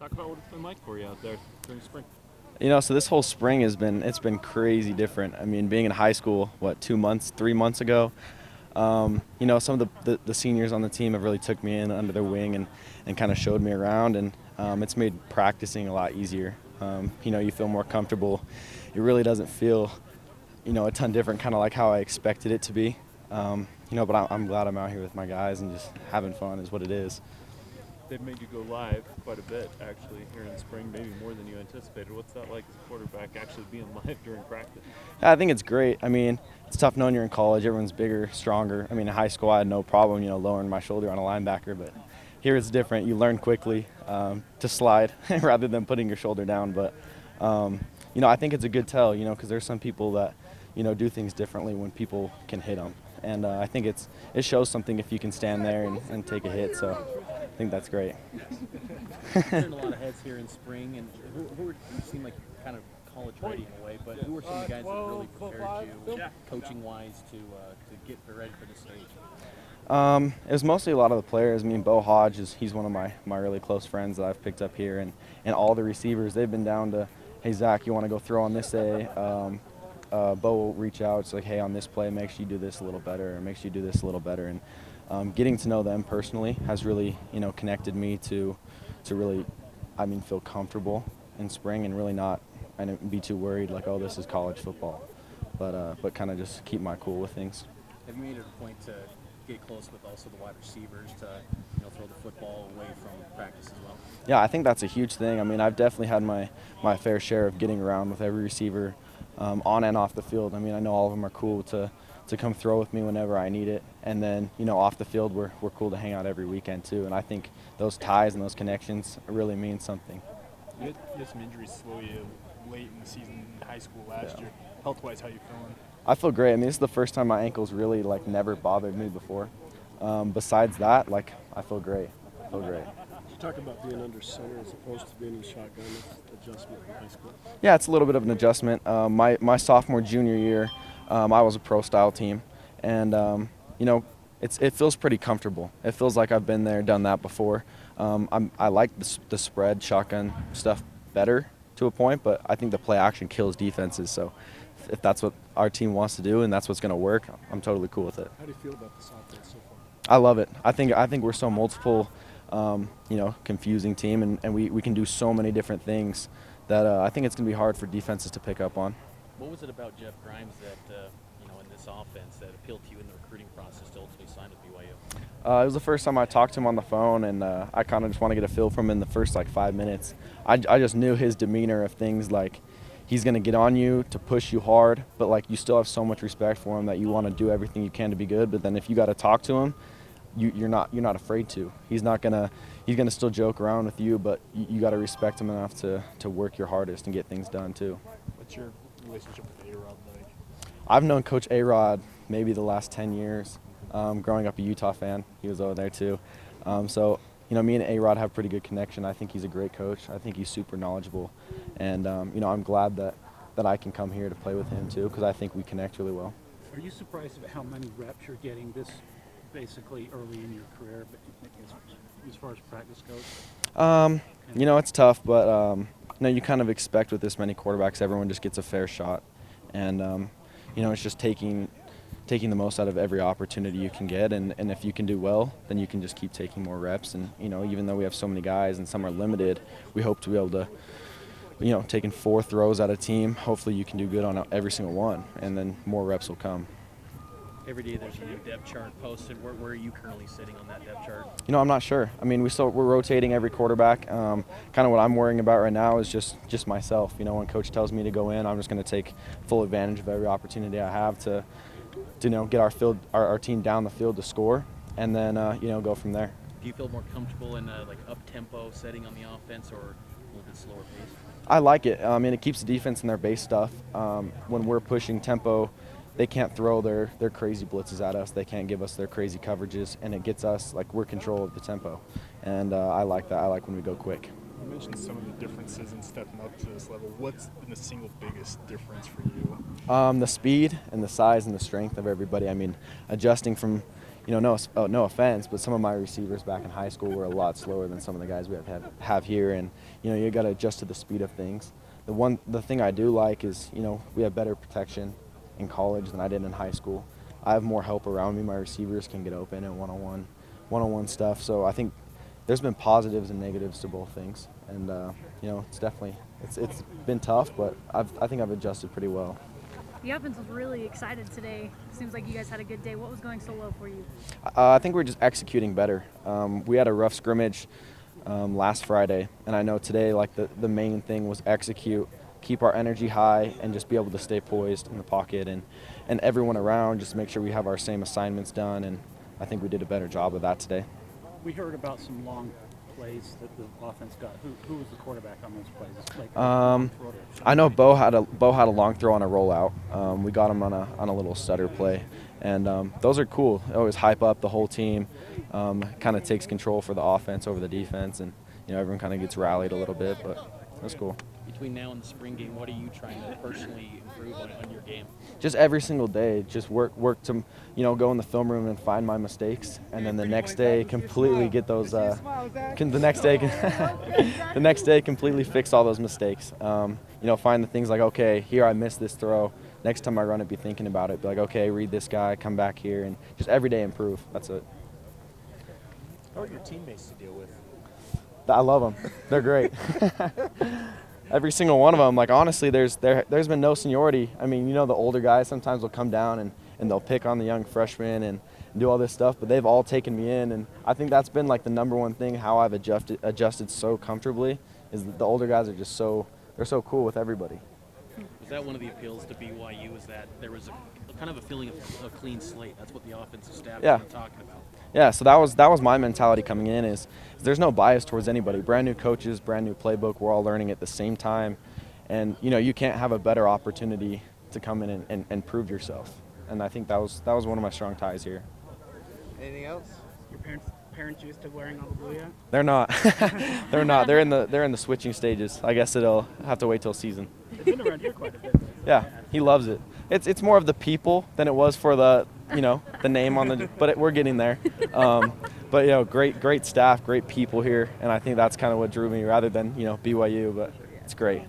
Talk about what it's been like for you out there during spring. So this whole spring it's been crazy different. I mean, being in high school, 2 months, 3 months ago, some of the seniors on the team have really took me in under their wing and kind of showed me around, and it's made practicing a lot easier. You feel more comfortable. It really doesn't feel, a ton different, kind of like how I expected it to be. But I'm glad I'm out here with my guys and just having fun is what it is. They've made you go live quite a bit, actually, here in spring, maybe more than you anticipated. What's that like as a quarterback, actually being live during practice? Yeah, I think it's great. I mean, it's tough knowing you're in college. Everyone's bigger, stronger. I mean, in high school, I had no problem, lowering my shoulder on a linebacker. But here it's different. You learn quickly to slide rather than putting your shoulder down. But, I think it's a good tell, because there's some people that, do things differently when people can hit them. And I think it shows something if you can stand there and take a hit. So I think that's great. Turned a lot of heads here in spring, and you seem like you're kind of college ready in a way, but who are some of the guys that really prepared you, coaching wise, to get ready for this stage? It was mostly a lot of the players. I mean, Bo Hodge he's one of my really close friends that I've picked up here, and all the receivers, they've been down to, hey Zach, you want to go throw on this day? Bo will reach out. It's like, hey, on this play, make sure you do this a little better, or make sure you do this a little better. And getting to know them personally has really, connected me to really, feel comfortable in spring and really not and be too worried like, oh, this is college football, but kind of just keep my cool with things. Have you made it a point to get close with also the wide receivers to throw the football away from practice as well? Yeah, I think that's a huge thing. I mean, I've definitely had my fair share of getting around with every receiver on and off the field. I mean, I know all of them are cool to come throw with me whenever I need it. And then, off the field, we're cool to hang out every weekend too. And I think those ties and those connections really mean something. You had some injuries slow you late in the season in high school last year. Health-wise, how you feeling? I feel great. I mean, this is the first time my ankles really, never bothered me before. Besides that, I feel great. I feel great. You talk about being under center as opposed to being in shotgun. That's adjustment in high school. Yeah, it's a little bit of an adjustment. My sophomore, junior year, I was a pro-style team, and it feels pretty comfortable. It feels like I've been there, done that before. I like the spread shotgun stuff better to a point, but I think the play action kills defenses. So if that's what our team wants to do and that's what's going to work, I'm totally cool with it. How do you feel about this offense so far? I love it. I think we're so multiple, confusing team, and we can do so many different things that I think it's going to be hard for defenses to pick up on. What was it about Jeff Grimes that, in this offense that appealed to you in the recruiting process to ultimately sign with BYU? It was the first time I talked to him on the phone, and I kind of just want to get a feel from him in the first 5 minutes. I just knew his demeanor of things like he's going to get on you to push you hard, but you still have so much respect for him that you want to do everything you can to be good. But then if you got to talk to him, you're not afraid to. He's gonna still joke around with you, but you got to respect him enough to work your hardest and get things done too. What's your relationship with A-Rod like? I've known Coach A-Rod maybe the last 10 years. Growing up a Utah fan, he was over there too. So me and A-Rod have a pretty good connection. I think he's a great coach. I think he's super knowledgeable, and I'm glad that I can come here to play with him too, because I think we connect really well. Are you surprised at how many reps you're getting this basically early in your career, but as far as practice goes? It's tough, but you kind of expect with this many quarterbacks, everyone just gets a fair shot, and it's just taking the most out of every opportunity you can get, and if you can do well, then you can just keep taking more reps. And even though we have so many guys and some are limited, we hope to be able to, taking 4 throws at a team, hopefully you can do good on every single one, and then more reps will come. Every day there's a new depth chart posted. Where are you currently sitting on that depth chart? I'm not sure. I mean, we're rotating every quarterback. Kind of what I'm worrying about right now is just myself. When coach tells me to go in, I'm just going to take full advantage of every opportunity I have to get our team down the field to score, and then go from there. Do you feel more comfortable in a up-tempo setting on the offense, or a little bit slower pace? I like it. It keeps the defense in their base stuff. When we're pushing tempo, they can't throw their crazy blitzes at us. They can't give us their crazy coverages, and it gets us we're control of the tempo. And I like that. I like when we go quick. You mentioned some of the differences in stepping up to this level. What's been the single biggest difference for you? The speed and the size and the strength of everybody. I mean, adjusting from, no offense, but some of my receivers back in high school were a lot slower than some of the guys we have here. And, you got to adjust to the speed of things. The thing I do like is, we have better protection in college than I did in high school. I have more help around me. My receivers can get open and one-on-one stuff. So I think there's been positives and negatives to both things. And, it's definitely, it's been tough, but I think I've adjusted pretty well. The offense was really excited today. Seems like you guys had a good day. What was going so well for you? I think we're just executing better. We had a rough scrimmage last Friday, and I know today, like, the main thing was execute, keep our energy high, and just be able to stay poised in the pocket, and everyone around, just make sure we have our same assignments done, and I think we did a better job of that today. We heard about some long plays that the offense got. Who was the quarterback on those plays? Like I know Bo had a long throw on a rollout. We got him on a little stutter play, and those are cool. They always hype up the whole team. Kind of takes control for the offense over the defense, and everyone kind of gets rallied a little bit. But that's cool. Between now and the spring game, what are you trying to personally improve on your game? Just every single day, just work to go in the film room and find my mistakes, and then the next day completely get those. The next day completely fix all those mistakes. Find the things like, okay, here I missed this throw. Next time I run it, be thinking about it. Be like, okay, read this guy, come back here, and just every day improve. That's it. How are your teammates to deal with? I love them. They're great. Every single one of them. Like, honestly, there's been no seniority. I mean, the older guys sometimes will come down and they'll pick on the young freshmen and do all this stuff, but they've all taken me in, and I think that's been like the number one thing how I've adjusted so comfortably is that the older guys are just they're so cool with everybody. Was that one of the appeals to BYU? Is that there was a kind of a feeling of a clean slate? That's what the offensive staff has been talking about. Yeah, so that was my mentality coming in is there's no bias towards anybody. Brand new coaches, brand new playbook. We're all learning at the same time, and you can't have a better opportunity to come in and prove yourself. And I think that was one of my strong ties here. Anything else? Your parents used to wearing all the blue yet? They're not. They're not. They're in the switching stages. I guess it'll have to wait till season. They've been around here quite a bit. Yeah, he loves it. It's more of the people than it was for the the name on the. But we're getting there. But great staff, great people here, and I think that's kind of what drew me rather than BYU. But it's great.